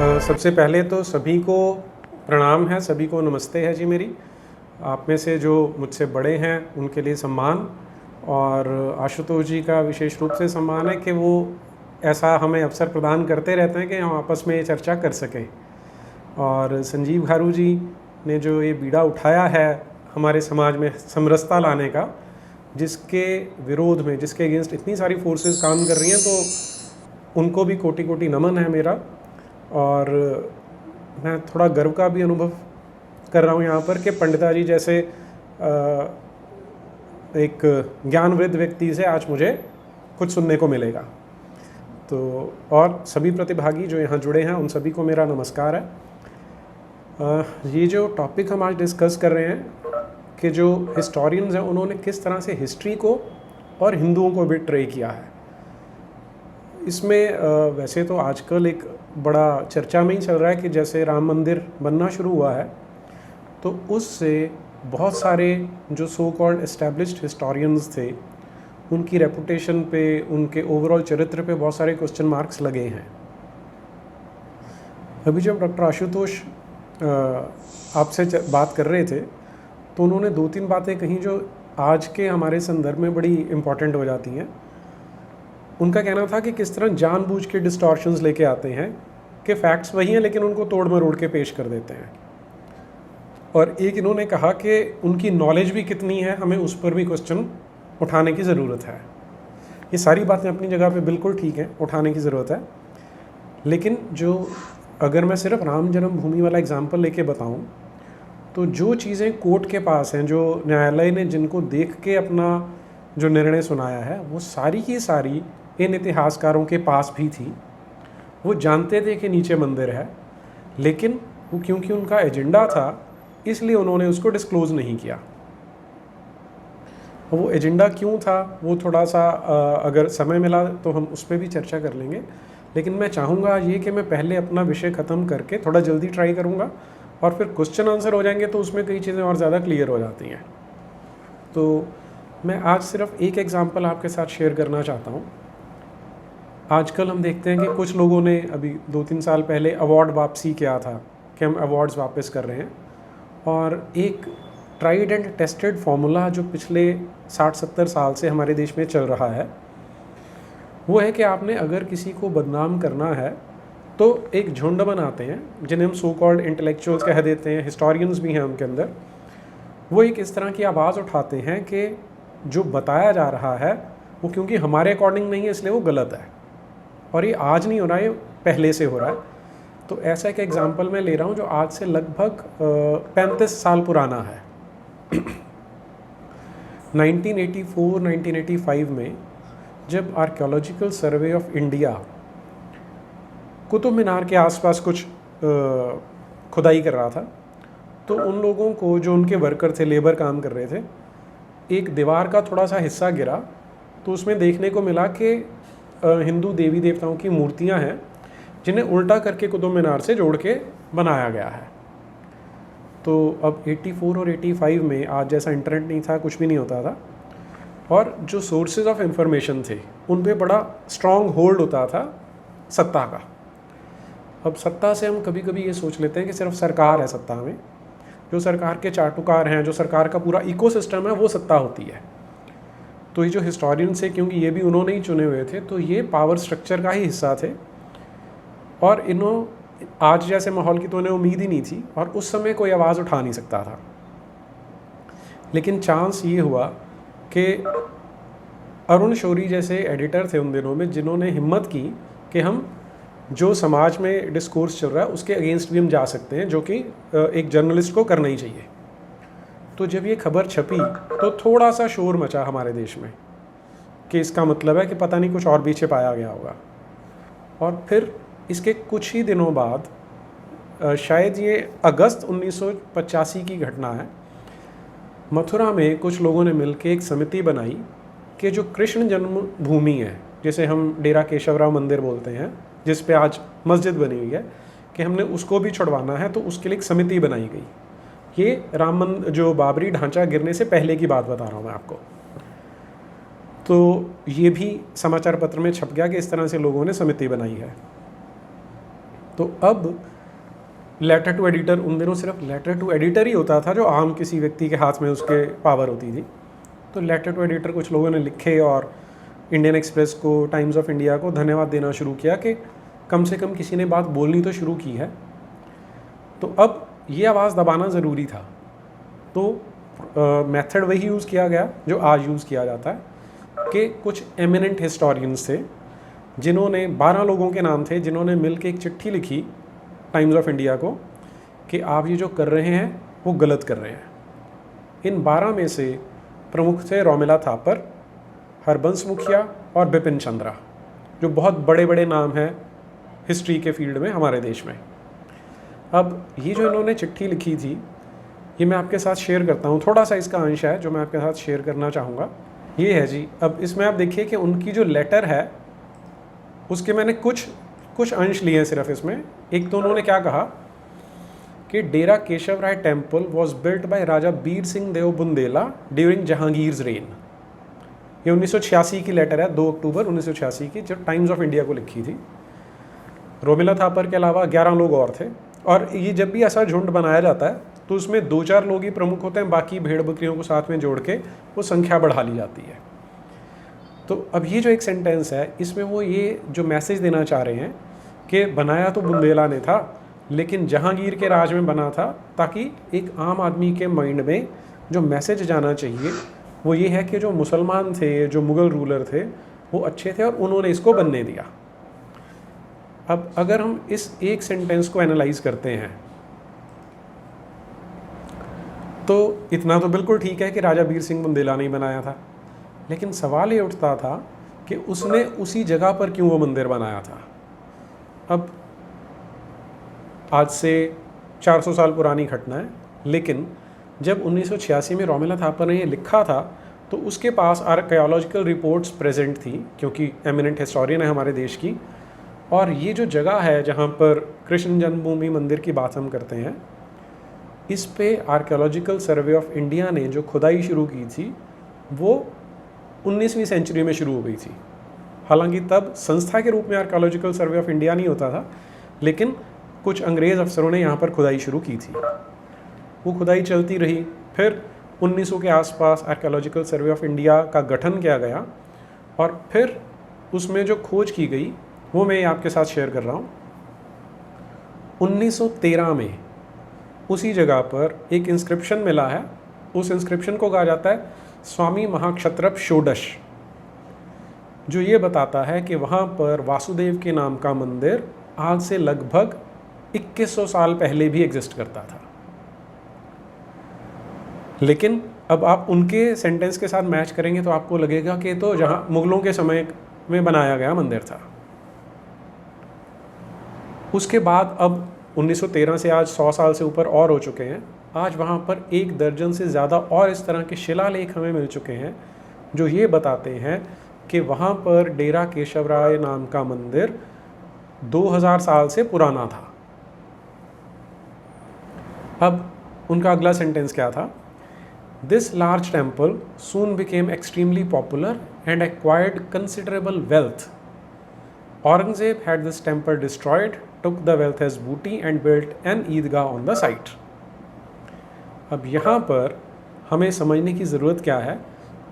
सबसे पहले तो सभी को प्रणाम है, सभी को नमस्ते है जी मेरी। आप में से जो मुझसे बड़े हैं उनके लिए सम्मान, और आशुतोष जी का विशेष रूप से सम्मान है कि वो ऐसा हमें अवसर प्रदान करते रहते हैं कि हम आपस में ये चर्चा कर सकें। और संजीव घारू जी ने जो ये बीड़ा उठाया है हमारे समाज में समरसता लाने का, जिसके विरोध में, जिसके अगेंस्ट इतनी सारी फोर्सेस काम कर रही हैं, तो उनको भी कोटि कोटि नमन है मेरा। और मैं थोड़ा गर्व का भी अनुभव कर रहा हूँ यहाँ पर कि पंडिता जी जैसे एक ज्ञानवृद्ध व्यक्ति से आज मुझे कुछ सुनने को मिलेगा। तो और सभी प्रतिभागी जो यहाँ जुड़े हैं उन सभी को मेरा नमस्कार है। ये जो टॉपिक हम आज डिस्कस कर रहे हैं कि जो हिस्टोरियंस हैं उन्होंने किस तरह से हिस्ट्री को और हिंदुओं को बिट्रे किया है, इसमें वैसे तो आजकल एक बड़ा चर्चा में ही चल रहा है कि जैसे राम मंदिर बनना शुरू हुआ है तो उससे बहुत सारे जो सो कॉल्ड एस्टैब्लिश्ड हिस्टोरियंस थे उनकी रेपुटेशन पे, उनके ओवरऑल चरित्र पे बहुत सारे क्वेश्चन मार्क्स लगे हैं। अभी जब डॉक्टर आशुतोष आपसे बात कर रहे थे तो उन्होंने दो तीन बातें कहीं जो आज के हमारे संदर्भ में बड़ी इम्पॉर्टेंट हो जाती हैं। उनका कहना था कि किस तरह जानबूझ के डिस्टॉर्शंस लेके आते हैं कि फैक्ट्स वही हैं लेकिन उनको तोड़ मरोड़ के पेश कर देते हैं। और एक इन्होंने कहा कि उनकी नॉलेज भी कितनी है, हमें उस पर भी क्वेश्चन उठाने की ज़रूरत है। ये सारी बातें अपनी जगह पे बिल्कुल ठीक हैं, उठाने की ज़रूरत है। लेकिन जो अगर मैं सिर्फ राम जन्मभूमि वाला एग्जाम्पल लेके बताऊँ तो जो चीज़ें कोर्ट के पास हैं, जो न्यायालय ने जिनको देख के अपना जो निर्णय सुनाया है, वो सारी की सारी इन इतिहासकारों के पास भी थी। वो जानते थे कि नीचे मंदिर है, लेकिन वो क्योंकि उनका एजेंडा था इसलिए उन्होंने उसको डिस्क्लोज़ नहीं किया। वो एजेंडा क्यों था वो थोड़ा सा अगर समय मिला तो हम उस पर भी चर्चा कर लेंगे। लेकिन मैं चाहूँगा ये कि मैं पहले अपना विषय ख़त्म करके थोड़ा जल्दी ट्राई करूँगा और फिर क्वेश्चन आंसर हो जाएंगे तो उसमें कई चीज़ें और ज़्यादा क्लियर हो जाती हैं। तो मैं आज सिर्फ एक एग्ज़ाम्पल आपके साथ शेयर करना चाहता हूँ। आजकल हम देखते हैं कि कुछ लोगों ने अभी 2-3 साल पहले अवार्ड वापसी किया था कि हम अवार्ड्स वापस कर रहे हैं, और एक ट्राइड एंड टेस्टेड फार्मूला जो पिछले 60-70 साल से हमारे देश में चल रहा है वो है कि आपने अगर किसी को बदनाम करना है तो एक झुंड बनाते हैं जिन्हें हम सो कॉल्ड इंटेलेक्चुअल्स कह देते हैं, हिस्टोरियंस भी हैं उनके अंदर। वो एक इस तरह की आवाज़ उठाते हैं कि जो बताया जा रहा है वो क्योंकि हमारे अकॉर्डिंग नहीं है इसलिए वो गलत है। और ये आज नहीं हो रहा है, ये पहले से हो रहा है। तो ऐसा एक एग्जांपल मैं ले रहा हूँ जो आज से लगभग 35 साल पुराना है। 1984-1985 में जब archaeological survey of India Qutub Minar के आसपास कुछ खुदाई कर रहा था, तो उन लोगों को, जो उनके वर्कर थे, लेबर काम कर रहे थे, एक दीवार का थोड़ा सा हिस्सा गिरा तो उसमें देखने को मिला कि हिंदू देवी देवताओं की मूर्तियां हैं जिन्हें उल्टा करके कुतुब मीनार से जोड़ के बनाया गया है। तो अब 84 और 85 में आज जैसा इंटरनेट नहीं था, कुछ भी नहीं होता था, और जो सोर्सेज ऑफ इंफॉर्मेशन थे उन पे बड़ा स्ट्रॉन्ग होल्ड होता था सत्ता का। अब सत्ता से हम कभी कभी ये सोच लेते हैं कि सिर्फ सरकार है सत्ता में, जो सरकार के चाटुकार हैं, जो सरकार का पूरा इकोसिस्टम है, वो सत्ता होती है। तो ये जो हिस्टोरियंस है, क्योंकि ये भी उन्होंने ही चुने हुए थे, तो ये पावर स्ट्रक्चर का ही हिस्सा थे, और आज जैसे माहौल की तो उन्हें उम्मीद ही नहीं थी, और उस समय कोई आवाज़ उठा नहीं सकता था। लेकिन चांस ये हुआ कि अरुण शौरी जैसे एडिटर थे उन दिनों में, जिन्होंने हिम्मत की कि हम जो समाज में डिस्कोर्स चल रहा है उसके अगेंस्ट भी हम जा सकते हैं, जो कि एक जर्नलिस्ट को करना ही चाहिए। तो जब ये खबर छपी तो थोड़ा सा शोर मचा हमारे देश में कि इसका मतलब है कि पता नहीं कुछ और भी छिपाया गया होगा। और फिर इसके कुछ ही दिनों बाद, शायद ये अगस्त 1985 की घटना है, मथुरा में कुछ लोगों ने मिलकर एक समिति बनाई कि जो कृष्ण जन्मभूमि है, जिसे हम डेरा केशवराव मंदिर बोलते हैं, जिस पे आज मस्जिद बनी हुई है, कि हमने उसको भी छुड़वाना है। तो उसके लिए एक समिति बनाई गई। ये राम मंदिर, जो बाबरी ढांचा गिरने से पहले की बात बता रहा हूँ मैं आपको। तो ये भी समाचार पत्र में छप गया कि इस तरह से लोगों ने समिति बनाई है। तो अब लेटर टू एडिटर, उन दिनों सिर्फ लेटर टू एडिटर ही होता था जो आम किसी व्यक्ति के हाथ में उसके पावर होती थी। तो लेटर टू एडिटर कुछ लोगों ने लिखे और इंडियन एक्सप्रेस को, टाइम्स ऑफ इंडिया को धन्यवाद देना शुरू किया कि कम से कम किसी ने बात बोलनी तो शुरू की है। तो अब ये आवाज़ दबाना ज़रूरी था। तो मेथड वही यूज़ किया गया जो आज यूज़ किया जाता है कि कुछ एमिनेंट हिस्टोरियंस थे जिन्होंने, 12 लोगों के नाम थे जिन्होंने मिलकर एक चिट्ठी लिखी टाइम्स ऑफ इंडिया को कि आप ये जो कर रहे हैं वो गलत कर रहे हैं। इन 12 में से प्रमुख थे रोमिला थापर, हरबंस मुखिया और बिपिन चंद्रा, जो बहुत बड़े बड़े नाम हैं हिस्ट्री के फील्ड में हमारे देश में। अब ये जो इन्होंने चिट्ठी लिखी थी ये मैं आपके साथ शेयर करता हूँ, थोड़ा सा इसका अंश है जो मैं आपके साथ शेयर करना चाहूँगा। ये है जी, अब इसमें आप देखिए कि उनकी जो लेटर है उसके मैंने कुछ अंश लिए हैं सिर्फ इसमें। एक तो उन्होंने क्या कहा कि Dera Keshav Rai temple was built by Raja Bir Singh Dev Bundela during Jahangir's reign. ये 1986 की लेटर है, 2 अक्टूबर 1986 की, जो टाइम्स ऑफ इंडिया को लिखी थी। रोमिला थापर के अलावा 11 लोग और थे। और ये जब भी ऐसा झुंड बनाया जाता है तो उसमें 2-4 लोग ही प्रमुख होते हैं, बाकी भेड़ बकरियों को साथ में जोड़ के वो संख्या बढ़ा ली जाती है। तो अब ये जो एक सेंटेंस है इसमें वो ये जो मैसेज देना चाह रहे हैं कि बनाया तो बुंदेला ने था लेकिन जहांगीर के राज में बना था, ताकि एक आम आदमी के माइंड में जो मैसेज जाना चाहिए वो ये है कि जो मुसलमान थे, जो मुग़ल रूलर थे, वो अच्छे थे और उन्होंने इसको बनने दिया। अब अगर हम इस एक सेंटेंस को एनालाइज करते हैं तो इतना तो बिल्कुल ठीक है कि राजा बीर सिंह बुंदेला ने बनाया था, लेकिन सवाल ये उठता था कि उसने उसी जगह पर क्यों वो मंदिर बनाया था। अब आज से 400 साल पुरानी घटना है, लेकिन जब 1986 में रोमिला थापर ने ये लिखा था तो उसके पास आर्कियोलॉजिकल रिपोर्ट्स प्रेजेंट थी, क्योंकि एमिनेंट हिस्टोरियन है हमारे देश की। और ये जो जगह है जहाँ पर कृष्ण जन्मभूमि मंदिर की बात हम करते हैं, इस पे आर्कियोलॉजिकल सर्वे ऑफ इंडिया ने जो खुदाई शुरू की थी वो 19वीं सेंचुरी में शुरू हो गई थी। हालांकि तब संस्था के रूप में आर्कियोलॉजिकल सर्वे ऑफ इंडिया नहीं होता था, लेकिन कुछ अंग्रेज़ अफसरों ने यहाँ पर खुदाई शुरू की थी। वो खुदाई चलती रही, फिर 1900 के आसपास आर्कियोलॉजिकल सर्वे ऑफ इंडिया का गठन किया गया और फिर उसमें जो खोज की गई वो मैं आपके साथ शेयर कर रहा हूँ। 1913 में उसी जगह पर एक इंस्क्रिप्शन मिला है। उस इंस्क्रिप्शन को कहा जाता है स्वामी महाक्षत्रप षोडश, जो ये बताता है कि वहाँ पर वासुदेव के नाम का मंदिर आज से लगभग 2100 साल पहले भी एग्जिस्ट करता था। लेकिन अब आप उनके सेंटेंस के साथ मैच करेंगे तो आपको लगेगा कि तो जहाँ मुगलों के समय में बनाया गया मंदिर था। उसके बाद अब 1913 से आज 100 साल से ऊपर और हो चुके हैं। आज वहाँ पर 1 दर्जन से ज़्यादा और इस तरह के शिलालेख हमें मिल चुके हैं जो ये बताते हैं कि वहाँ पर डेरा केशव राय नाम का मंदिर 2000 साल से पुराना था। अब उनका अगला सेंटेंस क्या था? This large temple soon became extremely popular and acquired considerable wealth. Aurangzeb had this temple destroyed, took the wealth as booty and built an Eidgah on the site। अब यहाँ पर हमें समझने की ज़रूरत क्या है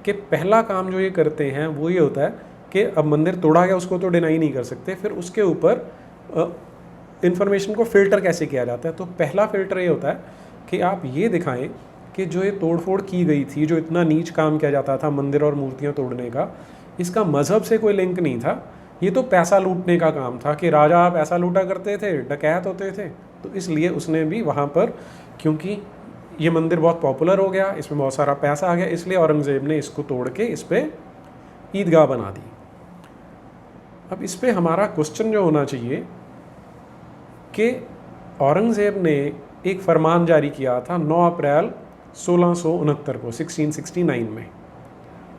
कि पहला काम जो ये करते हैं वो ये होता है कि अब मंदिर तोड़ा गया, उसको तो डिनाई नहीं कर सकते, फिर उसके ऊपर इंफॉर्मेशन को फ़िल्टर कैसे किया जाता है। तो पहला फ़िल्टर ये होता है कि आप ये दिखाएं कि जो ये तोड़फोड़ की गई थी, जो इतना नीच काम किया जाता था मंदिर और मूर्तियाँ तोड़ने का, इसका मज़हब से कोई लिंक नहीं था। ये तो पैसा लूटने का काम था कि राजा पैसा लूटा करते थे, डकैत होते थे, तो इसलिए उसने भी वहाँ पर, क्योंकि ये मंदिर बहुत पॉपुलर हो गया, इसमें बहुत सारा पैसा आ गया, इसलिए औरंगज़ेब ने इसको तोड़ के इस पर ईदगाह बना दी। अब इस पर हमारा क्वेश्चन जो होना चाहिए कि औरंगज़ेब ने एक फरमान जारी किया था 9 अप्रैल 1669 को 1669 में,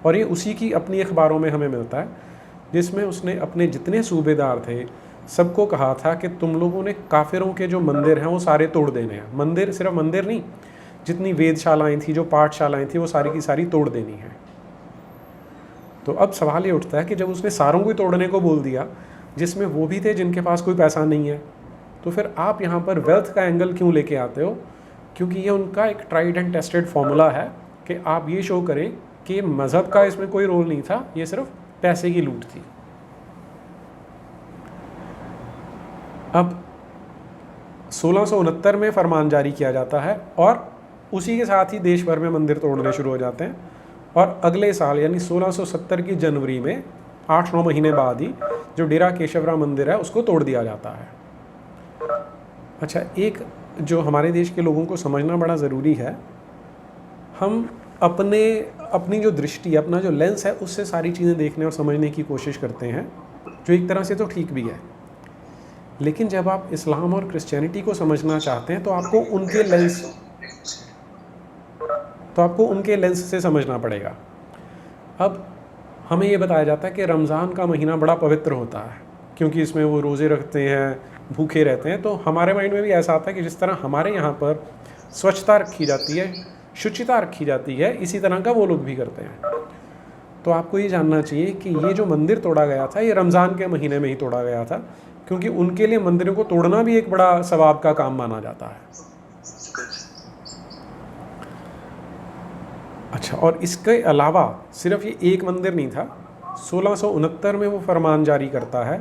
और ये उसी की अपनी अखबारों में हमें मिलता है, जिसमें उसने अपने जितने सूबेदार थे सबको कहा था कि तुम लोगों ने काफिरों के जो मंदिर हैं वो सारे तोड़ देने हैं। मंदिर, सिर्फ मंदिर नहीं, जितनी वेदशालाएं थी, जो पाठशालाएं थी, वो सारी की सारी तोड़ देनी है। तो अब सवाल ये उठता है कि जब उसने सारों को तोड़ने को बोल दिया, जिसमें वो भी थे जिनके पास कोई पैसा नहीं है, तो फिर आप यहाँ पर वेल्थ का एंगल क्यों लेके आते हो? क्योंकि ये उनका एक ट्राइड एंड टेस्टेड फॉर्मूला है कि आप ये शो करें कि मज़हब का इसमें कोई रोल नहीं था, ये सिर्फ पैसे की लूट थी। अब 1669 में फरमान जारी किया जाता है और उसी के साथ ही देश भर में मंदिर तोड़ने शुरू हो जाते हैं, और अगले साल यानी 1670 की जनवरी में 8-9 महीने बाद ही जो डेरा केशवराव मंदिर है उसको तोड़ दिया जाता है। अच्छा, एक जो हमारे देश के लोगों को समझना बड़ा ज़रूरी है, हम अपनी जो दृष्टि, अपना जो लेंस है, उससे सारी चीज़ें देखने और समझने की कोशिश करते हैं, जो एक तरह से तो ठीक भी है। लेकिन जब आप इस्लाम और क्रिश्चियनिटी को समझना चाहते हैं तो आपको उनके लेंस से समझना पड़ेगा। अब हमें ये बताया जाता है कि रमज़ान का महीना बड़ा पवित्र होता है क्योंकि इसमें वो रोज़े रखते हैं, भूखे रहते हैं। तो हमारे माइंड में भी ऐसा आता है कि जिस तरह हमारे यहाँ पर स्वच्छता रखी जाती है, शुचिता रखी जाती है, इसी तरह का वो लोग भी करते हैं। तो आपको ये जानना चाहिए कि ये जो मंदिर तोड़ा गया था, ये रमज़ान के महीने में ही तोड़ा गया था, क्योंकि उनके लिए मंदिरों को तोड़ना भी एक बड़ा सवाब का काम माना जाता है। अच्छा, और इसके अलावा सिर्फ ये एक मंदिर नहीं था। 1669 में वो फरमान जारी करता है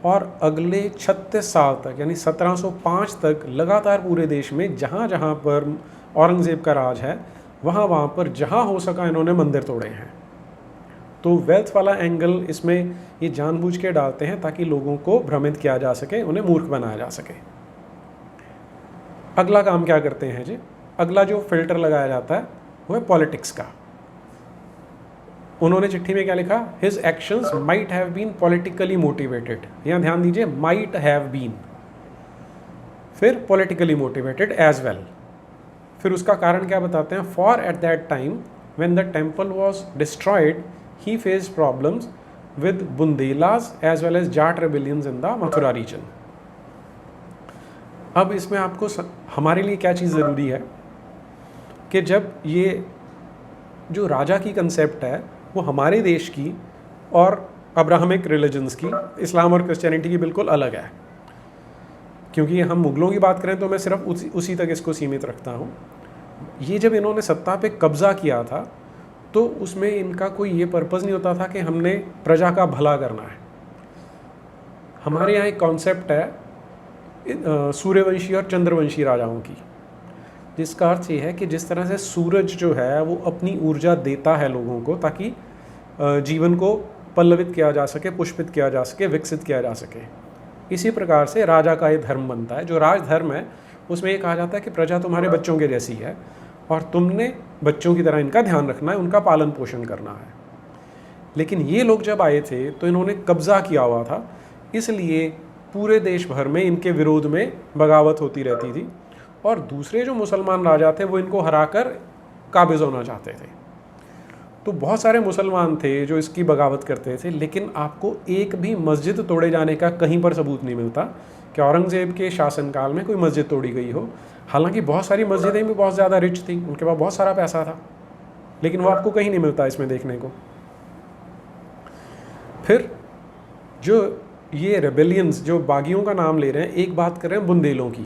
और अगले 36 साल तक यानी 1705 तक लगातार पूरे देश में जहाँ जहाँ पर औरंगज़ेब का राज है वहाँ पर जहाँ हो सका इन्होंने मंदिर तोड़े हैं। तो वेल्थ वाला एंगल इसमें ये जानबूझ के डालते हैं ताकि लोगों को भ्रमित किया जा सके, उन्हें मूर्ख बनाया जा सके। अगला काम क्या करते हैं जी? अगला जो फिल्टर लगाया जाता है वो है पॉलिटिक्स का। उन्होंने चिट्ठी में क्या लिखा? His actions might have been politically motivated. यहाँ ध्यान दीजिए, माइट हैव बीन, फिर पॉलिटिकली मोटिवेटेड एज वेल। फिर उसका कारण क्या बताते हैं? For at that time when the temple was destroyed he face problems with Bundelas as well as Jat rebellions in the Mathura region. अब इसमें आपको हमारे लिए क्या चीज़ ज़रूरी है कि जब ये जो राजा की कंसेप्ट है वो हमारे देश की और अब्राहमिक रिलीजन्स की, इस्लाम और क्रिश्चियनिटी की बिल्कुल अलग है। क्योंकि हम मुगलों की बात करें तो मैं सिर्फ उसी तक इसको सीमित रखता हूँ। ये जब इन्होंने सत्ता पे कब्ज़ा किया था तो उसमें इनका कोई ये पर्पज़ नहीं होता था कि हमने प्रजा का भला करना है। हमारे यहाँ एक कॉन्सेप्ट है सूर्यवंशी और चंद्रवंशी राजाओं की, जिसका अर्थ ये है कि जिस तरह से सूरज जो है वो अपनी ऊर्जा देता है लोगों को ताकि जीवन को पल्लवित किया जा सके, पुष्पित किया जा सके, विकसित किया जा सके, इसी प्रकार से राजा का ये धर्म बनता है। जो राजधर्म है उसमें ये कहा जाता है कि प्रजा तुम्हारे बच्चों के जैसी है और तुमने बच्चों की तरह इनका ध्यान रखना है, उनका पालन पोषण करना है। लेकिन ये लोग जब आए थे तो इन्होंने कब्ज़ा किया हुआ था, इसलिए पूरे देश भर में इनके विरोध में बगावत होती रहती थी और दूसरे जो मुसलमान राजा थे वो इनको हराकर काबिज़ होना चाहते थे। तो बहुत सारे मुसलमान थे जो इसकी बगावत करते थे, लेकिन आपको एक भी मस्जिद तोड़े जाने का कहीं पर सबूत नहीं मिलता कि औरंगज़ेब के शासनकाल में कोई मस्जिद तोड़ी गई हो। हालांकि बहुत सारी मस्जिदें भी बहुत ज़्यादा रिच थी, उनके पास बहुत सारा पैसा था, लेकिन वो आपको कहीं नहीं मिलता इसमें देखने को। फिर जो ये रेबेलियंस, जो बागियों का नाम ले रहे हैं, एक बात कर रहे हैं बुंदेलों की।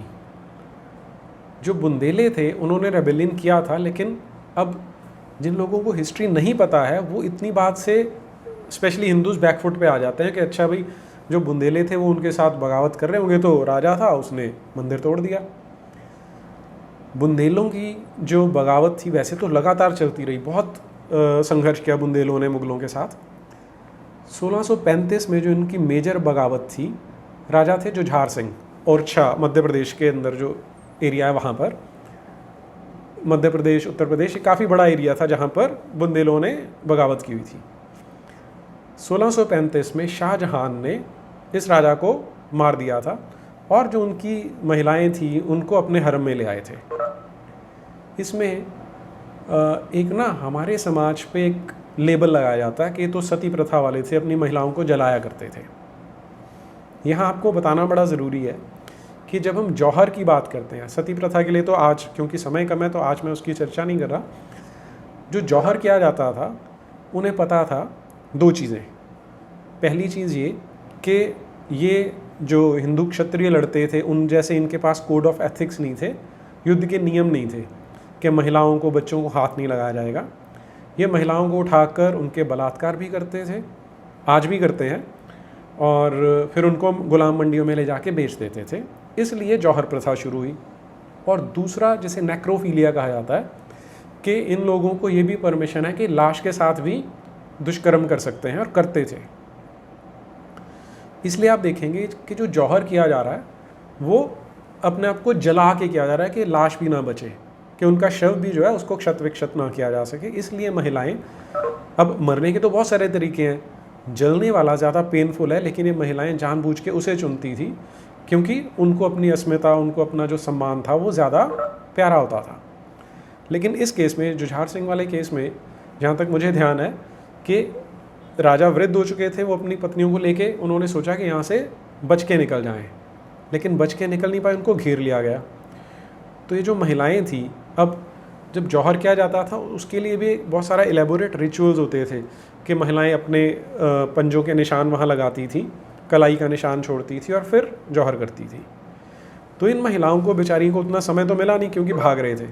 जो बुंदेले थे उन्होंने रेबेलियन किया था, लेकिन अब जिन लोगों को हिस्ट्री नहीं पता है वो इतनी बात से स्पेशली हिंदूज बैकफुट पे आ जाते हैं कि अच्छा भाई जो बुंदेले थे वो उनके साथ बगावत कर रहे होंगे, तो राजा था उसने मंदिर तोड़ दिया। बुंदेलों की जो बगावत थी वैसे तो लगातार चलती रही, बहुत संघर्ष किया बुंदेलों ने मुगलों के साथ। 1635 में जो इनकी मेजर बगावत थी, राजा थे जुझार सिंह, ओरछा मध्य प्रदेश के अंदर जो एरिया है वहाँ पर, मध्य प्रदेश उत्तर प्रदेश, काफ़ी बड़ा एरिया था जहाँ पर बुंदेलों ने बगावत की हुई थी। 1635 में शाहजहां ने इस राजा को मार दिया था और जो उनकी महिलाएं थी उनको अपने हरम में ले आए थे। इसमें एक ना हमारे समाज पे एक लेबल लगाया जाता है कि तो सती प्रथा वाले थे, अपनी महिलाओं को जलाया करते थे। यहाँ आपको बताना बड़ा ज़रूरी है कि जब हम जौहर की बात करते हैं, सती प्रथा के लिए तो आज क्योंकि समय कम है तो आज मैं उसकी चर्चा नहीं कर रहा। जो जौहर किया जाता था उन्हें पता था दो चीज़ें। पहली चीज़ ये कि ये जो हिंदू क्षत्रिय लड़ते थे उन जैसे इनके पास कोड ऑफ एथिक्स नहीं थे, युद्ध के नियम नहीं थे कि महिलाओं को, बच्चों को हाथ नहीं लगाया जाएगा। ये महिलाओं को उठाकर उनके बलात्कार भी करते थे, आज भी करते हैं, और फिर उनको गुलाम मंडियों में ले जाके बेच देते थे। इसलिए जौहर प्रथा शुरू हुई। और दूसरा, जिसे नेक्रोफीलिया कहा जाता है, कि इन लोगों को ये भी परमिशन है कि लाश के साथ भी दुष्कर्म कर सकते हैं, और करते थे। इसलिए आप देखेंगे कि जो जौहर किया जा रहा है वो अपने आप को जला के किया जा रहा है कि लाश भी ना बचे, कि उनका शव भी जो है उसको क्षत विक्षत ना किया जा सके। इसलिए महिलाएं, अब मरने के तो बहुत सारे तरीके हैं, जलने वाला ज़्यादा पेनफुल है, लेकिन ये महिलाएं जानबूझ के उसे चुनती थी क्योंकि उनको अपनी अस्मिता, उनको अपना जो सम्मान था वो ज़्यादा प्यारा होता था। लेकिन इस केस में, जुझार सिंह वाले केस में, जहाँ तक मुझे ध्यान है कि राजा वृद्ध हो चुके थे, वो अपनी पत्नियों को लेके उन्होंने सोचा कि यहाँ से बच के निकल जाएं, लेकिन बच के निकल नहीं पाए, उनको घेर लिया गया। तो ये जो महिलाएं थी, अब जब जौहर किया जाता था उसके लिए भी बहुत सारा एलेबोरेट रिचुअल्स होते थे कि महिलाएं अपने पंजों के निशान वहाँ लगाती थी, कलाई का निशान छोड़ती थी और फिर जौहर करती थी। तो इन महिलाओं को बेचारी को उतना समय तो मिला नहीं क्योंकि भाग रहे थे।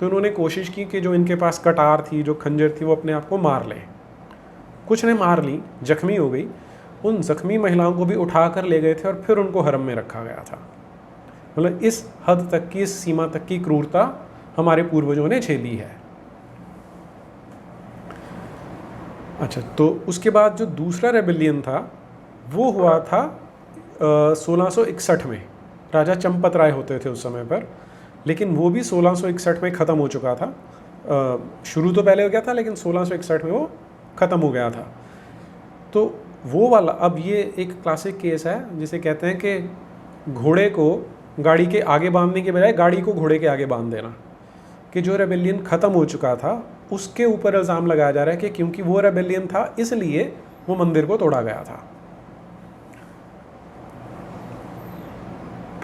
तो इन्होंने कोशिश की कि जो इनके पास कटार थी, जो खंजर थी, वो अपने आप को मार लें। कुछ ने मार ली, जख्मी हो गई। उन जख्मी महिलाओं को भी उठा कर ले गए थे और फिर उनको हरम में रखा गया था। मतलब इस हद तक की, इस सीमा तक की क्रूरता हमारे पूर्वजों ने झेली है। अच्छा, तो उसके बाद जो दूसरा रेबेलियन था वो हुआ था 1661 में। राजा चंपत राय होते थे उस समय पर, लेकिन वो भी 1661 में ख़त्म हो चुका था। शुरू तो पहले हो गया था, लेकिन 1661 में वो ख़त्म हो गया था। तो वो वाला, अब ये एक क्लासिक केस है जिसे कहते हैं कि घोड़े को गाड़ी के आगे बांधने के बजाय गाड़ी को घोड़े के आगे बांध देना। कि जो रेबेलियन ख़त्म हो चुका था उसके ऊपर इल्ज़ाम लगाया जा रहा है कि क्योंकि वो रेबेलियन था इसलिए वो मंदिर को तोड़ा गया था।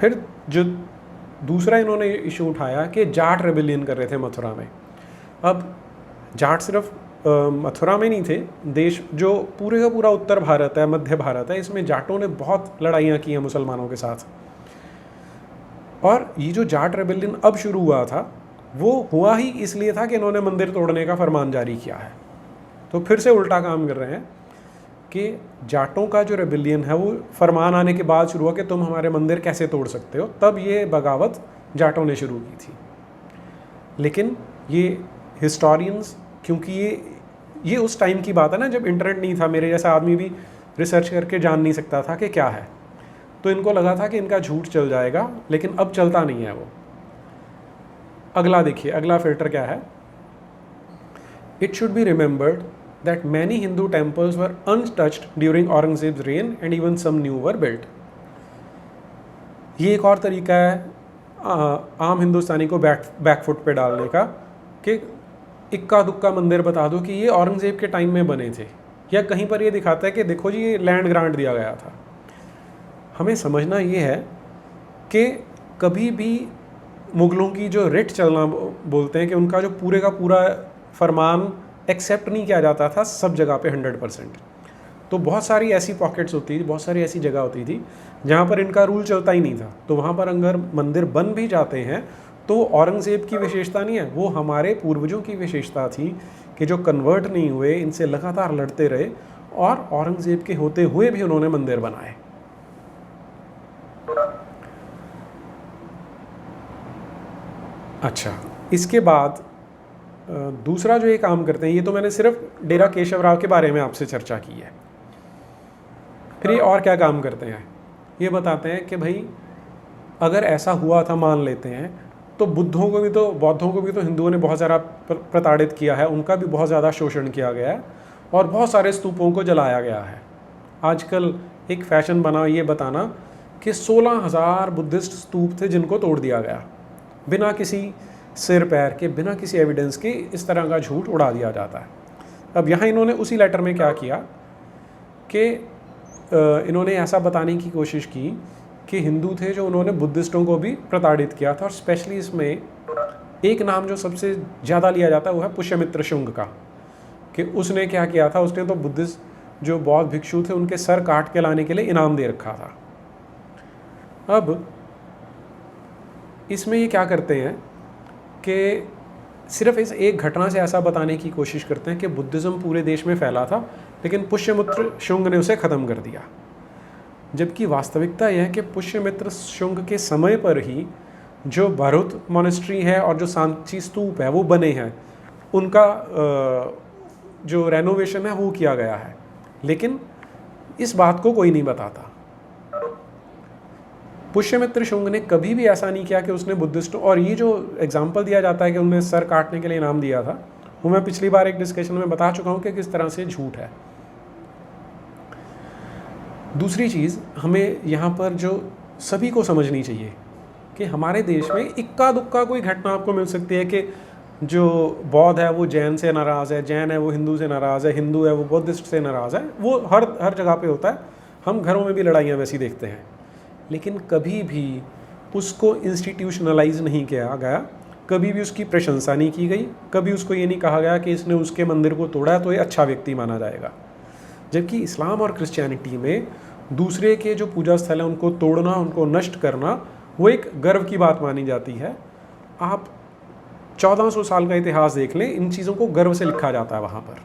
फिर जो दूसरा इन्होंने इशू उठाया कि जाट रेबेलियन कर रहे थे मथुरा में। अब जाट सिर्फ मथुरा में नहीं थे, देश जो पूरे का पूरा उत्तर भारत है, मध्य भारत है, इसमें जाटों ने बहुत लड़ाइयाँ की हैं मुसलमानों के साथ। और ये जो जाट रेबेलियन अब शुरू हुआ था वो हुआ ही इसलिए था कि इन्होंने मंदिर तोड़ने का फरमान जारी किया है। तो फिर से उल्टा काम कर रहे हैं कि जाटों का जो रेबेलियन है वो फरमान आने के बाद शुरू हुआ कि तुम हमारे मंदिर कैसे तोड़ सकते हो, तब ये बगावत जाटों ने शुरू की थी। लेकिन ये हिस्टोरियंस, क्योंकि ये उस टाइम की बात है ना जब इंटरनेट नहीं था, मेरे जैसा आदमी भी रिसर्च करके जान नहीं सकता था कि क्या है, तो इनको लगा था कि इनका झूठ चल जाएगा, लेकिन अब चलता नहीं है वो। अगला देखिए, अगला फिल्टर क्या है। It should be remembered that many Hindu temples were untouched during Aurangzeb's reign and even some new were built. ये एक और तरीका है आम हिंदुस्तानी को बैकफुट पे डालने का कि इक्का दुक्का मंदिर बता दो कि ये औरंगज़ेब के टाइम में बने थे, या कहीं पर ये दिखाता है कि देखो जी ये लैंड ग्रांट दिया गया था। हमें समझना ये है कि कभी भी मुग़लों की जो रिट चलना बोलते हैं कि उनका जो पूरे का पूरा फरमान एक्सेप्ट नहीं किया जाता था सब जगह पे 100%। तो बहुत सारी ऐसी पॉकेट्स होती थी, बहुत सारी ऐसी जगह होती थी जहाँ पर इनका रूल चलता ही नहीं था। तो वहाँ पर अगर मंदिर बन भी जाते हैं तो औरंगज़ेब की विशेषता नहीं है, वो हमारे पूर्वजों की विशेषता थी कि जो कन्वर्ट नहीं हुए, इनसे लगातार लड़ते रहे और औरंगज़ेब के होते हुए भी उन्होंने मंदिर बनाए। अच्छा, इसके बाद दूसरा जो ये काम करते हैं, ये तो मैंने सिर्फ डेरा केशव राव के बारे में आपसे चर्चा की है। फिर ये और क्या काम करते हैं, ये बताते हैं कि भाई अगर ऐसा हुआ था मान लेते हैं तो बौद्धों को भी तो हिंदुओं ने बहुत ज़्यादा प्रताड़ित किया है, उनका भी बहुत ज़्यादा शोषण किया गया है और बहुत सारे स्तूपों को जलाया गया है। आजकल एक फैशन बना ये बताना कि 16,000 बुद्धिस्ट स्तूप थे जिनको तोड़ दिया गया, बिना किसी सिर पैर के, बिना किसी एविडेंस के इस तरह का झूठ उड़ा दिया जाता है। अब यहाँ इन्होंने उसी लेटर में क्या किया कि इन्होंने ऐसा बताने की कोशिश की कि हिंदू थे जो उन्होंने बुद्धिस्टों को भी प्रताड़ित किया था। और स्पेशली इसमें एक नाम जो सबसे ज़्यादा लिया जाता है वो है पुष्यमित्र शुंग का, कि उसने क्या किया था, उसने तो बुद्धिस्ट जो बौद्ध भिक्षु थे उनके सर काट के लाने के लिए इनाम दे रखा था। अब इसमें ये क्या करते हैं कि सिर्फ इस एक घटना से ऐसा बताने की कोशिश करते हैं कि बुद्धिज़्म पूरे देश में फैला था, लेकिन पुष्यमित्र शुंग ने उसे ख़त्म कर दिया। जबकि वास्तविकता यह है कि पुष्यमित्र शुंग के समय पर ही जो भरूच मॉनेस्ट्री है और जो सांची स्तूप है वो बने हैं, उनका जो रेनोवेशन है वो किया गया है, लेकिन इस बात को कोई नहीं बताता। पुष्यमित्र शुंग ने कभी भी ऐसा नहीं किया कि उसने बुद्धिस्ट, और ये जो एग्जाम्पल दिया जाता है कि उन्हें सर काटने के लिए इनाम दिया था, वो मैं पिछली बार एक डिस्कशन में बता चुका हूँ कि किस तरह से झूठ है। दूसरी चीज़ हमें यहाँ पर जो सभी को समझनी चाहिए कि हमारे देश में इक्का दुक्का कोई घटना आपको मिल सकती है कि जो बौद्ध है वो जैन से नाराज़ है, जैन है वो हिंदू से नाराज़ है, हिंदू है वो बुद्धिस्ट से नाराज़ है। वो हर जगह पे होता है, हम घरों में भी लड़ाइयाँ वैसी देखते हैं, लेकिन कभी भी उसको इंस्टीट्यूशनलाइज नहीं किया गया, कभी भी उसकी प्रशंसा नहीं की गई, कभी उसको ये नहीं कहा गया कि इसने उसके मंदिर को तोड़ा है तो ये अच्छा व्यक्ति माना जाएगा। जबकि इस्लाम और क्रिश्चियनिटी में दूसरे के जो पूजा स्थल है उनको तोड़ना, उनको नष्ट करना, वो एक गर्व की बात मानी जाती है। आप 1400 साल का इतिहास देख लें, इन चीज़ों को गर्व से लिखा जाता है वहाँ पर।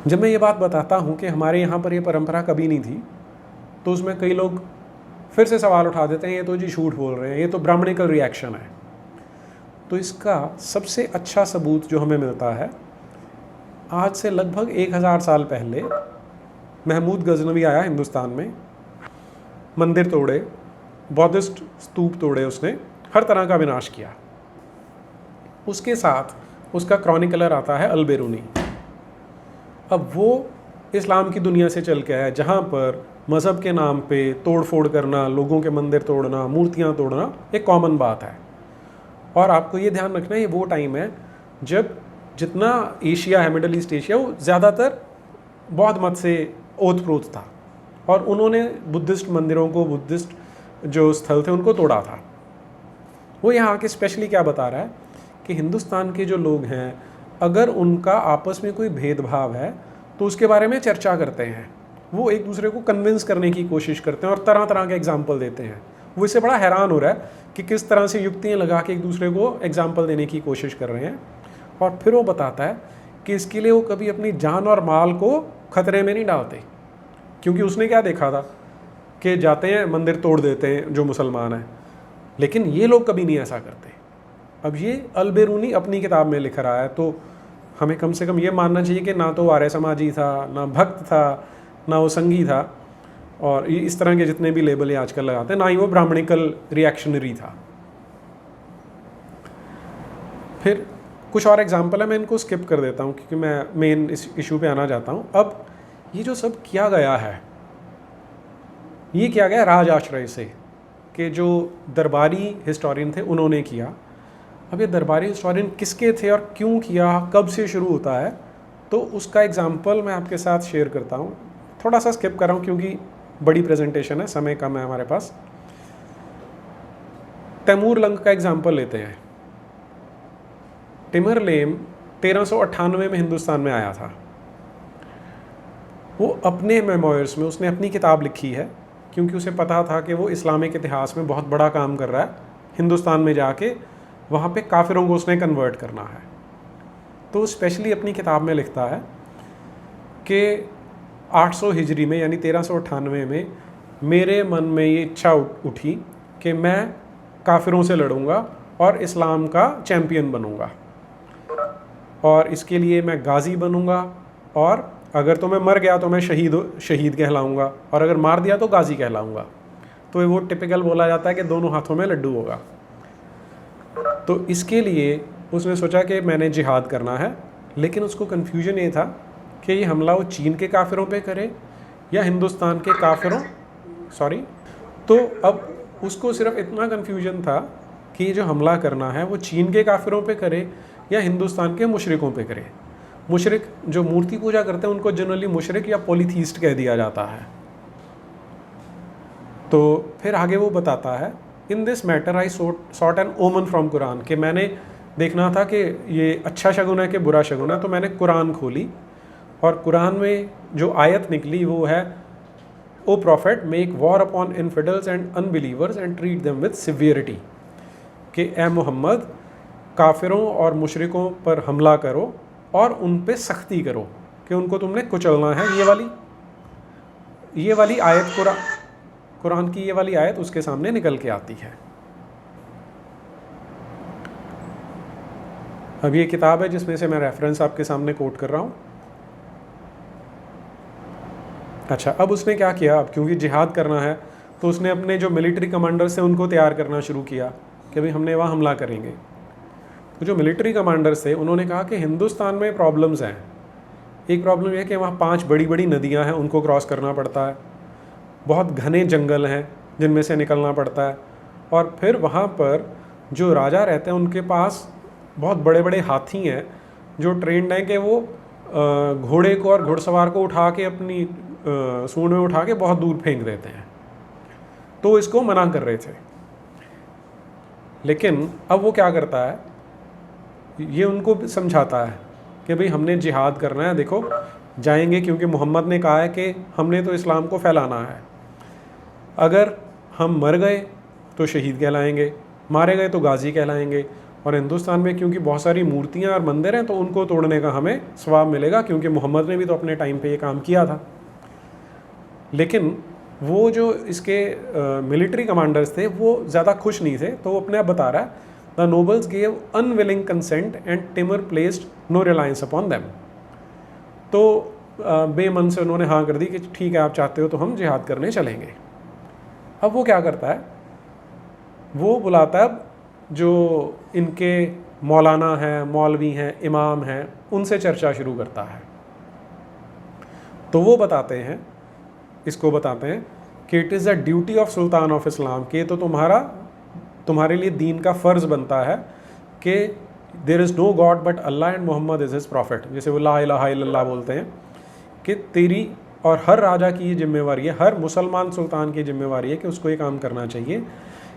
जब मैं ये बात बताता हूँ कि हमारे यहाँ पर ये परंपरा कभी नहीं थी, तो उसमें कई लोग फिर से सवाल उठा देते हैं, ये तो जी झूठ बोल रहे हैं, ये तो ब्राह्मणिकल रिएक्शन है। तो इसका सबसे अच्छा सबूत जो हमें मिलता है, आज से लगभग 1000 साल पहले महमूद गजनवी आया हिंदुस्तान में, मंदिर तोड़े, बौद्धिस्ट स्तूप तोड़े, उसने हर तरह का विनाश किया। उसके साथ उसका क्रॉनिकलर आता है अल-बेरूनी। अब वो इस्लाम की दुनिया से चल के आया जहाँ पर मज़हब के नाम पे तोड़ फोड़ करना, लोगों के मंदिर तोड़ना, मूर्तियाँ तोड़ना एक कॉमन बात है। और आपको ये ध्यान रखना है, ये वो टाइम है जब जितना एशिया है, मिडल ईस्ट एशिया, वो ज़्यादातर बौद्ध मत से ओत-प्रोत था, और उन्होंने बुद्धिस्ट मंदिरों को, बुद्धिस्ट जो स्थल थे उनको तोड़ा था। वो यहाँ आके स्पेशली क्या बता रहा है कि हिंदुस्तान के जो लोग हैं, अगर उनका आपस में कोई भेदभाव है तो उसके बारे में चर्चा करते हैं, वो एक दूसरे को कन्विंस करने की कोशिश करते हैं और तरह तरह के एग्जाम्पल देते हैं। वो इससे बड़ा हैरान हो रहा है कि किस तरह से युक्तियाँ लगा के एक दूसरे को एग्जाम्पल देने की कोशिश कर रहे हैं। और फिर वो बताता है कि इसके लिए वो कभी अपनी जान और माल को खतरे में नहीं डालते, क्योंकि उसने क्या देखा था कि जाते हैं मंदिर तोड़ देते हैं जो मुसलमान हैं, लेकिन ये लोग कभी नहीं ऐसा करते। अब ये अल-बेरूनी अपनी किताब में लिख रहा है, तो हमें कम से कम ये मानना चाहिए कि ना तो आर्य समाजी था, ना भक्त था, ना वो संगी था, और ये इस तरह के जितने भी लेबल ये आजकल लगाते हैं, ना ही वो ब्राह्मणिकल रिएक्शनरी था। फिर कुछ और एग्जाम्पल है, मैं इनको स्किप कर देता हूँ क्योंकि मैं मेन इस इशू पे आना चाहता हूँ। अब ये जो सब किया गया है, ये किया गया राज आश्रय से, कि जो दरबारी हिस्टोरियन थे उन्होंने किया। अब ये दरबारी हिस्टोरियन किसके थे और क्यों किया, कब से शुरू होता है, तो उसका एग्जाम्पल मैं आपके साथ शेयर करता हूँ। थोड़ा सा स्किप कर रहा हूँ क्योंकि बड़ी प्रेजेंटेशन है, समय कम है हमारे पास। तैमूर लंग का एग्जाम्पल लेते हैं। टिमरलेन 1398 में हिंदुस्तान में आया था। वो अपने मेमोयर्स में उसने अपनी किताब लिखी है, क्योंकि उसे पता था कि वो इस्लामिक इतिहास में बहुत बड़ा काम कर रहा है। हिंदुस्तान में जाके वहाँ पे काफिरों को उसने कन्वर्ट करना है। तो स्पेशली अपनी किताब में लिखता है कि 800 हिजरी में, यानी 1398 में मेरे मन में ये इच्छा उठी कि मैं काफिरों से लड़ूंगा और इस्लाम का चैम्पियन बनूंगा, और इसके लिए मैं गाजी बनूंगा, और अगर तो मैं मर गया तो मैं शहीद कहलाऊंगा, और अगर मार दिया तो गाजी कहलाऊंगा। तो वो टिपिकल बोला जाता है कि दोनों हाथों में लड्डू होगा। तो इसके लिए उसने सोचा कि मैंने जिहाद करना है, लेकिन उसको कन्फ्यूजन ये था कि ये हमला वो चीन के काफिरों पे करे या हिंदुस्तान के काफिरों, तो अब उसको सिर्फ इतना कन्फ्यूजन था कि ये जो हमला करना है वो चीन के काफिरों पे करे या हिंदुस्तान के मुशरिकों पे करे। मुशरिक जो मूर्ति पूजा करते हैं उनको जनरली मुशरिक या पॉलीथीस्ट कह दिया जाता है। तो फिर आगे वो बताता है, in this matter I short N ओमन फ्रॉम कुरान, कि मैंने देखना था कि ये अच्छा शगुन है कि बुरा शगुन है। तो मैंने कुरान खोली और कुरान में जो आयत निकली वो है O prophet make war upon infidels and unbelievers and treat them with severity, कि ए मोहम्मद काफिरों और मुशरिकों पर हमला करो और उन पे सख्ती करो कि उनको तुमने कुचलना है। ये वाली आयत कुरान की ये वाली आयत उसके सामने निकल के आती है। अब ये किताब है जिसमें से मैं रेफरेंस आपके सामने कोट कर रहा हूँ। अच्छा, अब उसने क्या किया, अब क्योंकि जिहाद करना है तो उसने अपने जो मिलिट्री कमांडर्स थे उनको तैयार करना शुरू किया कि भाई हमने वहाँ हमला करेंगे। तो जो मिलिट्री कमांडर्स थे उन्होंने कहा कि हिंदुस्तान में प्रॉब्लम्स हैं। एक प्रॉब्लम यह है कि वहाँ 5 बड़ी बड़ी नदियाँ हैं, उनको क्रॉस करना पड़ता है, बहुत घने जंगल हैं जिनमें से निकलना पड़ता है, और फिर वहाँ पर जो राजा रहते हैं उनके पास बहुत बड़े बड़े हाथी हैं जो ट्रेंड हैं कि वो घोड़े को और घुड़सवार को उठा के अपनी सूंड में उठा के बहुत दूर फेंक देते हैं। तो इसको मना कर रहे थे। लेकिन अब वो क्या करता है, ये उनको समझाता है कि भाई हमने जिहाद करना है, देखो जाएंगे क्योंकि मोहम्मद ने कहा है कि हमने तो इस्लाम को फैलाना है। अगर हम मर गए तो शहीद कहलाएंगे, मारे गए तो गाजी कहलाएंगे, और हिंदुस्तान में क्योंकि बहुत सारी मूर्तियाँ और मंदिर हैं तो उनको तोड़ने का हमें सवाब मिलेगा, क्योंकि मोहम्मद ने भी तो अपने टाइम पे ये काम किया था। लेकिन वो जो इसके मिलिट्री कमांडर्स थे वो ज़्यादा खुश नहीं थे, तो वो अपने आप बता रहा है, the nobles gave unwilling consent and Timur placed no reliance upon them. तो बेमन से उन्होंने हाँ कर दी कि ठीक है आप चाहते हो तो हम जिहाद करने चलेंगे। अब वो क्या करता है, वो बुलाता है जो इनके मौलाना हैं, मौलवी हैं, इमाम हैं, उनसे चर्चा शुरू करता है। तो वो बताते हैं कि it is a duty of sultan of Islam, कि तो तुम्हारे लिए दीन का फ़र्ज़ बनता है कि there is no god but Allah and Muhammad is his prophet, जैसे वो ला इलाहा इल्लल्लाह बोलते हैं, कि तेरी और हर राजा की ये जिम्मेवारी है, हर मुसलमान सुल्तान की जिम्मेवारी है कि उसको ये काम करना चाहिए।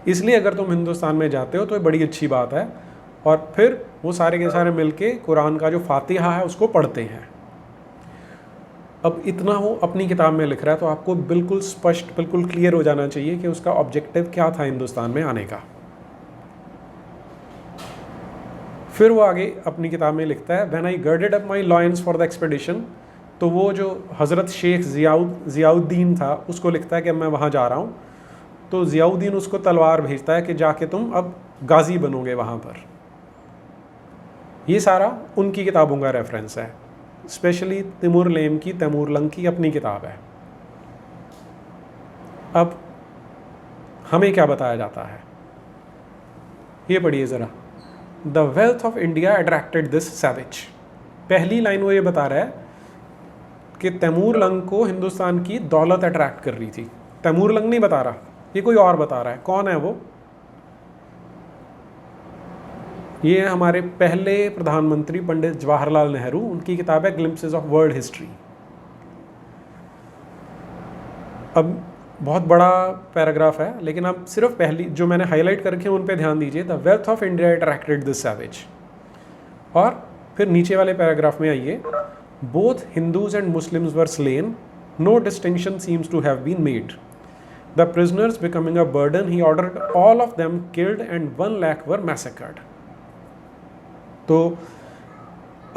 इसलिए अगर तुम हिंदुस्तान में जाते हो तो ये बड़ी अच्छी बात है। और फिर वो सारे के सारे मिलके कुरान का जो फातिहा है उसको पढ़ते हैं। अब इतना वो अपनी किताब में लिख रहा है तो आपको बिल्कुल स्पष्ट, बिल्कुल क्लियर हो जाना चाहिए कि उसका ऑब्जेक्टिव क्या था हिंदुस्तान में आने का। फिर वो आगे अपनी किताब में लिखता है, when I girded up my loins for the expedition, तो वो जो हज़रत शेख ज़ियाउद्दीन था उसको लिखता है कि मैं वहाँ जा रहा हूँ। तो ज़ियाउद्दीन उसको तलवार भेजता है कि जाके तुम अब गाजी बनोगे वहाँ पर। ये सारा उनकी किताबों का रेफरेंस है, स्पेशली तिमुर लेम की, तैमूरलंग की अपनी किताब है। अब हमें क्या बताया जाता है, ये पढ़िए ज़रा। The wealth of India attracted this savage. पहली लाइन वो ये बता रहा है कि तैमूरलंग को हिंदुस्तान की दौलत अट्रैक्ट कर रही थी। तैमूरलंग नहीं बता रहा, ये कोई और बता रहा है। कौन है वो? ये है हमारे पहले प्रधानमंत्री पंडित जवाहरलाल नेहरू। उनकी किताब है ग्लिम्पसेस ऑफ वर्ल्ड हिस्ट्री। अब बहुत बड़ा पैराग्राफ है, लेकिन आप सिर्फ पहली जो मैंने हाईलाइट करके उन पे ध्यान दीजिए। The wealth of India attracted this savage. और फिर नीचे वाले पैराग्राफ में आइए, both Hindus and Muslims were slain, no distinction seems to have been made. The prisoners becoming a burden he ordered all of them killed and 1 lakh were massacred. तो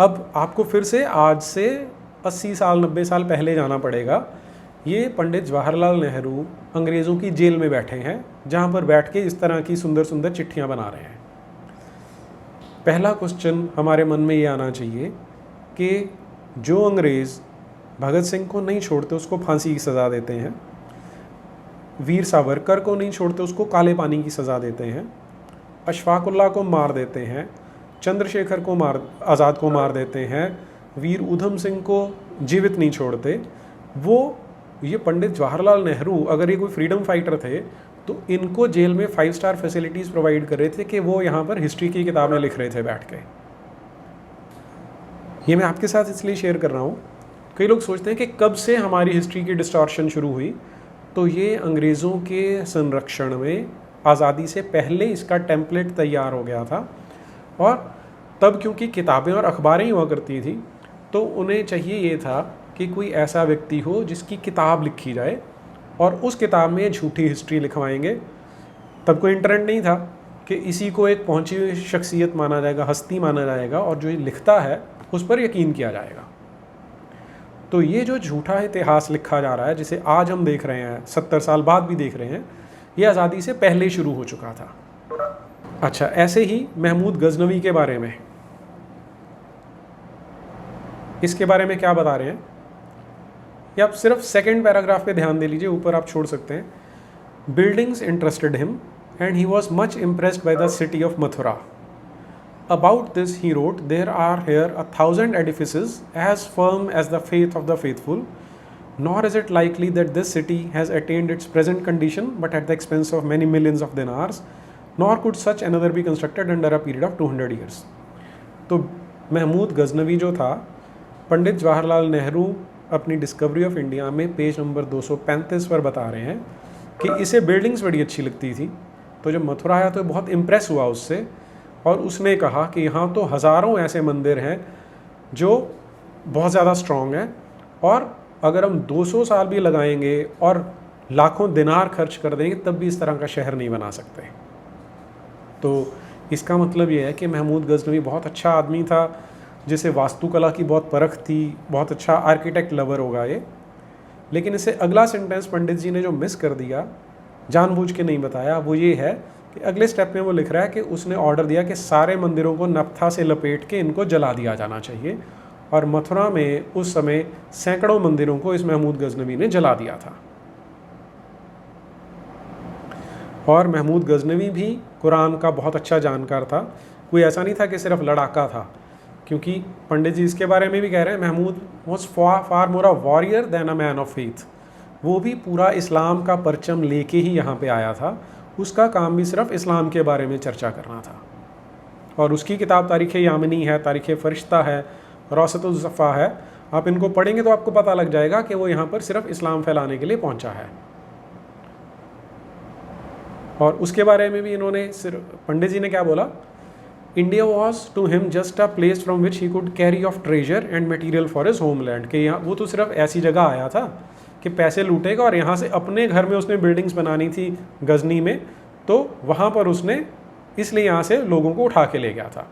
अब आपको फिर से आज से 80 साल 90 साल पहले जाना पड़ेगा। ये पंडित जवाहरलाल नेहरू अंग्रेज़ों की जेल में बैठे हैं, जहाँ पर बैठ के इस तरह की सुंदर सुंदर चिट्ठियाँ बना रहे हैं। पहला क्वेश्चन हमारे मन में ये आना चाहिए कि जो अंग्रेज़ भगत सिंह को नहीं छोड़ते उसको फांसी की सज़ा देते हैं, वीर सावरकर को नहीं छोड़ते उसको काले पानी की सज़ा देते हैं, अशफाकुल्लाह को मार देते हैं, चंद्रशेखर को आज़ाद को मार देते हैं, वीर ऊधम सिंह को जीवित नहीं छोड़ते, वो ये पंडित जवाहरलाल नेहरू अगर ये कोई फ्रीडम फाइटर थे तो इनको जेल में 5 स्टार फैसिलिटीज़ प्रोवाइड कर रहे थे कि वो यहाँ पर हिस्ट्री की किताबें लिख रहे थे बैठ के। ये मैं आपके साथ इसलिए शेयर कर रहा हूँ, कई लोग सोचते हैं कि कब से हमारी हिस्ट्री की डिस्टॉर्शन शुरू हुई। तो ये अंग्रेज़ों के संरक्षण में आज़ादी से पहले इसका टेम्पलेट तैयार हो गया था। और तब क्योंकि किताबें और अखबारें ही हुआ करती थी तो उन्हें चाहिए ये था कि कोई ऐसा व्यक्ति हो जिसकी किताब लिखी जाए और उस किताब में झूठी हिस्ट्री लिखवाएंगे। तब कोई इंटरनेट नहीं था कि इसी को एक पहुंची हुई शख्सियत माना जाएगा, हस्ती माना जाएगा, और जो ये लिखता है उस पर यकीन किया जाएगा। तो ये जो झूठा इतिहास लिखा जा रहा है, जिसे आज हम देख रहे हैं, 70 साल बाद भी देख रहे हैं, ये आज़ादी से पहले शुरू हो चुका था। अच्छा, ऐसे ही महमूद गजनवी के बारे में, इसके बारे में क्या बता रहे हैं, ये आप सिर्फ सेकंड पैराग्राफ पे ध्यान दे लीजिए, ऊपर आप छोड़ सकते हैं। Buildings interested him and he was much impressed by the city of Mathura. About this he wrote, there are here 1,000 edifices as firm as the faith of the faithful, nor is it likely that this city has attained its present condition but at the expense of many millions of dinars, nor could such another be constructed under a period of 200 years. तो महमूद गजनवी जो था, पंडित जवाहरलाल नेहरू अपनी discovery of India में page number 235 पर बता रहे हैं कि इसे बिल्डिंग्स बड़ी अच्छी लगती थी। तो जब मथुरा आया तो बहुत इम्प्रेस हुआ उससे, और उसने कहा कि यहाँ तो हज़ारों ऐसे मंदिर हैं जो बहुत ज़्यादा स्ट्रॉन्ग हैं, और अगर हम 200 साल भी लगाएंगे और लाखों दिनार खर्च कर देंगे तब भी इस तरह का शहर नहीं बना सकते। तो इसका मतलब ये है कि महमूद गजनवी बहुत अच्छा आदमी था, जिसे वास्तुकला की बहुत परख थी, बहुत अच्छा आर्किटेक्ट लवर होगा ये। लेकिन इससे अगला सेंटेंस पंडित जी ने जो मिस कर दिया, जानबूझ के नहीं बताया, वो ये है कि अगले स्टेप में वो लिख रहा है कि उसने ऑर्डर दिया कि सारे मंदिरों को नफ्था से लपेट के इनको जला दिया जाना चाहिए, और मथुरा में उस समय सैकड़ों मंदिरों को इस महमूद गजनवी ने जला दिया था। और महमूद गजनवी भी कुरान का बहुत अच्छा जानकार था, कोई ऐसा नहीं था कि सिर्फ लड़ाका था, क्योंकि पंडित जी इसके बारे में भी कह रहे हैं, Mahmud was far more a warrior than a man of faith. वो भी पूरा इस्लाम का परचम लेके ही यहाँ पे आया था, उसका काम भी सिर्फ इस्लाम के बारे में चर्चा करना था। और उसकी किताब तारीख़ यामिनी है, तारीख़ फ़रिश्ता है, रौसतुज़्ज़फ़ा है, आप इनको पढ़ेंगे तो आपको पता लग जाएगा कि वो यहाँ पर सिर्फ इस्लाम फैलाने के लिए पहुँचा है। और उसके बारे में भी इन्होंने सिर्फ, पंडित जी ने क्या बोला, India was to him just a place from which he could carry off treasure and material for his homeland. कि यहाँ वो तो सिर्फ ऐसी जगह आया था कि पैसे लूटेगा, और यहाँ से अपने घर में उसने बिल्डिंग्स बनानी थी गजनी में, तो वहाँ पर उसने इसलिए यहाँ से लोगों को उठा के ले गया था।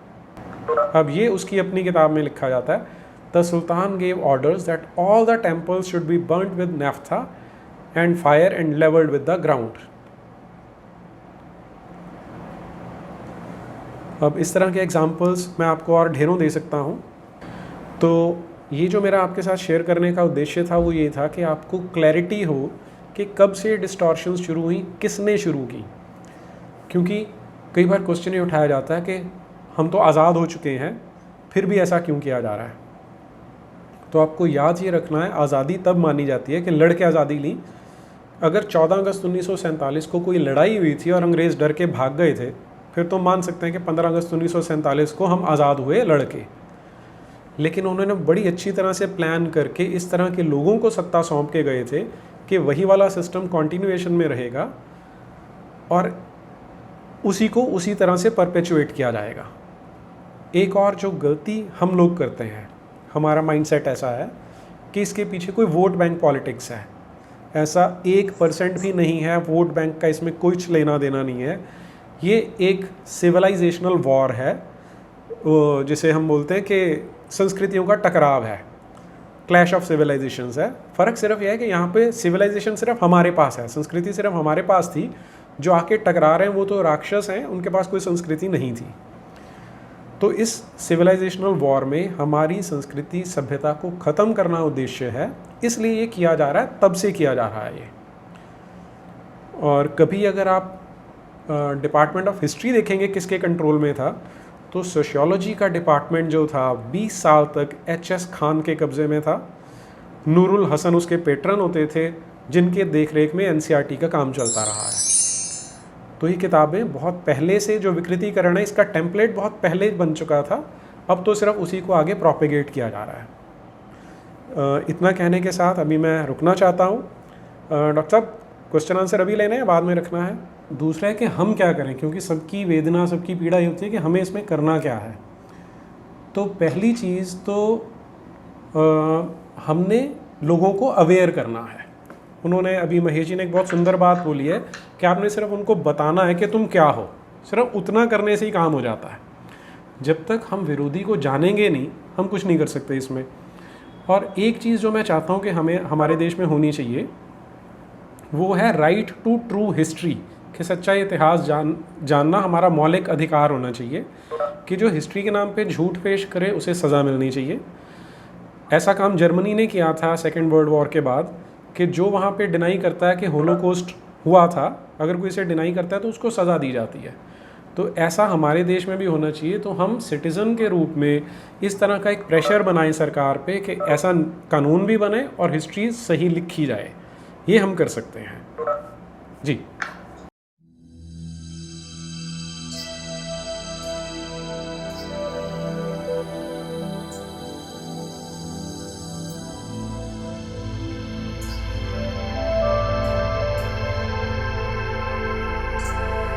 अब ये उसकी अपनी किताब में लिखा जाता है, the sultan gave orders that all the temples should be burned with naphtha and fire and levelled with the ground. अब इस तरह के एग्जाम्पल्स मैं आपको और ढेरों दे सकता हूँ। तो ये जो मेरा आपके साथ शेयर करने का उद्देश्य था वो ये था कि आपको क्लैरिटी हो कि कब से डिस्टॉर्शंस शुरू हुई, किसने शुरू की। क्योंकि कई बार क्वेश्चन ये उठाया जाता है कि हम तो आज़ाद हो चुके हैं, फिर भी ऐसा क्यों किया जा रहा है। तो आपको याद ये रखना है, आज़ादी तब मानी जाती है कि लड़ के आज़ादी ली। अगर 14 अगस्त 1947 को कोई लड़ाई हुई थी और अंग्रेज़ डर के भाग गए थे, फिर तो मान सकते हैं कि 15 अगस्त 1947 को हम आज़ाद हुए लड़के। लेकिन उन्होंने बड़ी अच्छी तरह से प्लान करके इस तरह के लोगों को सत्ता सौंप के गए थे कि वही वाला सिस्टम कॉन्टिन्यूएशन में रहेगा और उसी को उसी तरह से परपेचुएट किया जाएगा। एक और जो गलती हम लोग करते हैं, हमारा माइंडसेट ऐसा है कि इसके पीछे कोई वोट बैंक पॉलिटिक्स है। ऐसा 1% भी नहीं है, वोट बैंक का इसमें कुछ लेना देना नहीं है। ये एक सिविलाइजेशनल वॉर है, जिसे हम बोलते हैं कि संस्कृतियों का टकराव है, क्लैश ऑफ सिविलाइजेशंस है। फ़र्क सिर्फ यह है कि यहाँ पे सिविलाइजेशन सिर्फ हमारे पास है, संस्कृति सिर्फ हमारे पास थी। जो आके टकरा रहे हैं वो तो राक्षस हैं, उनके पास कोई संस्कृति नहीं थी। तो इस सिविलाइजेशनल वॉर में हमारी संस्कृति सभ्यता को ख़त्म करना उद्देश्य है, इसलिए ये किया जा रहा है, तब से किया जा रहा है ये। और कभी अगर आप डिपार्टमेंट ऑफ हिस्ट्री देखेंगे किसके कंट्रोल में था, तो सोशियोलॉजी का डिपार्टमेंट जो था 20 साल तक एच.एस. खान के कब्ज़े में था। नूरुल हसन उसके पेट्रन होते थे, जिनके देख रेख में एनसीईआरटी का काम चलता रहा है। तो ये किताबें बहुत पहले से, जो विकृतीकरण है इसका टेम्पलेट बहुत पहले बन चुका था, अब तो सिर्फ उसी को आगे प्रोपेगेट किया जा रहा है। इतना कहने के साथ अभी मैं रुकना चाहता हूँ। डॉक्टर साहब, क्वेश्चन आंसर अभी लेने हैं, बाद में रखना है। दूसरा है कि हम क्या करें, क्योंकि सबकी वेदना, सबकी पीड़ा ये होती है कि हमें इसमें करना क्या है। तो पहली चीज़ तो हमने लोगों को अवेयर करना है। उन्होंने अभी महेश जी ने एक बहुत सुंदर बात बोली है कि आपने सिर्फ उनको बताना है कि तुम क्या हो, सिर्फ उतना करने से ही काम हो जाता है। जब तक हम विरोधी को जानेंगे नहीं, हम कुछ नहीं कर सकते इसमें। और एक चीज़ जो मैं चाहता हूँ कि हमें हमारे देश में होनी चाहिए, वो है राइट टू ट्रू हिस्ट्री, कि सच्चा इतिहास जानना हमारा मौलिक अधिकार होना चाहिए, कि जो हिस्ट्री के नाम पे झूठ पेश करे उसे सज़ा मिलनी चाहिए। ऐसा काम जर्मनी ने किया था सेकेंड वर्ल्ड वॉर के बाद, कि जो वहाँ पे डिनाई करता है कि होलोकॉस्ट हुआ था, अगर कोई इसे डिनाई करता है तो उसको सज़ा दी जाती है। तो ऐसा हमारे देश में भी होना चाहिए। तो हम सिटीज़न के रूप में इस तरह का एक प्रेशर बनाएं सरकार पे कि ऐसा कानून भी बने और हिस्ट्री सही लिखी जाए। ये हम कर सकते हैं। जी।